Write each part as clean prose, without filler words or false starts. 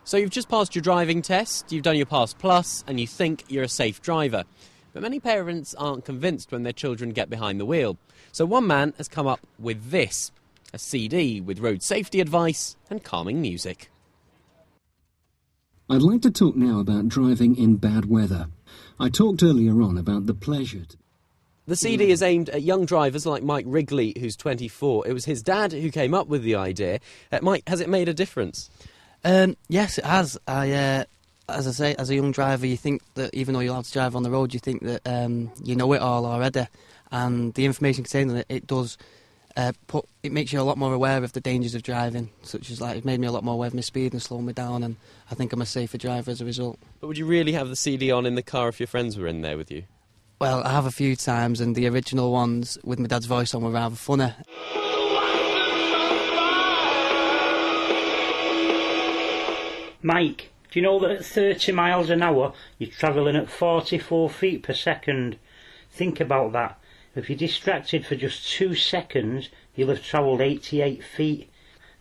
So you've just passed your driving test, you've done your Pass Plus, and you think you're a safe driver. But many parents aren't convinced when their children get behind the wheel. So one man has come up with this, a CD with road safety advice and calming music. I'd like to talk now about driving in bad weather. I talked earlier on about the pleasure. The CD is aimed at young drivers like Mike Wrigley, who's 24. It was his dad who came up with the idea. Mike, has it made a difference? Yes, it has. As I say, as a young driver, you think that even though you're allowed to drive on the road, you think that you know it all already. And the information contained in it, it does it makes you a lot more aware of the dangers of driving, such as it made me a lot more aware of my speed and slowing me down, and I think I'm a safer driver as a result. But would you really have the CD on in the car if your friends were in there with you? Well, I have a few times, and the original ones with my dad's voice on were rather funny. Mike, do you know that at 30 miles an hour you're travelling at 44 feet per second? Think about that. If you're distracted for just 2 seconds, you'll have travelled 88 feet.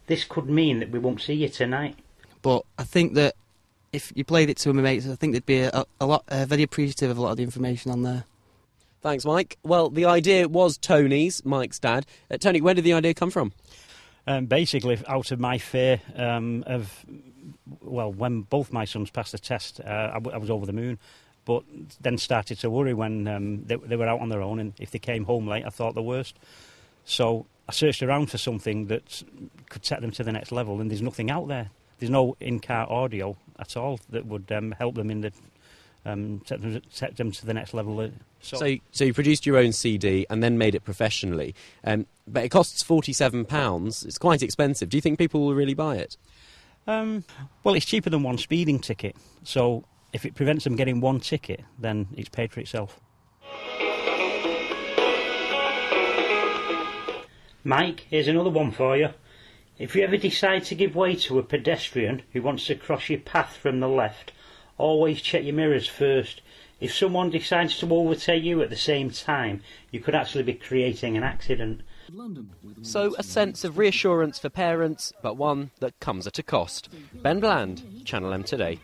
This could mean that we won't see you tonight. But I think that if you played it to my mates, I think they'd be very appreciative of a lot of the information on there. Thanks, Mike. Well, the idea was Tony's, Mike's dad. Tony, where did the idea come from? Basically, out of my fear when both my sons passed the test, I was over the moon. But then started to worry when they were out on their own, and if they came home late, I thought the worst. So I searched around for something that could take them to the next level, and there's nothing out there. There's no in-car audio at all that would help them in the take them to the next level. So you produced your own CD and then made it professionally, but it costs £47. It's quite expensive. Do you think people will really buy it? Well, it's cheaper than one speeding ticket, so if it prevents them getting one ticket, then it's paid for itself. Mike, here's another one for you. If you ever decide to give way to a pedestrian who wants to cross your path from the left, always check your mirrors first. If someone decides to overtake you at the same time, you could actually be creating an accident. So a sense of reassurance for parents, but one that comes at a cost. Ben Bland, Channel M Today.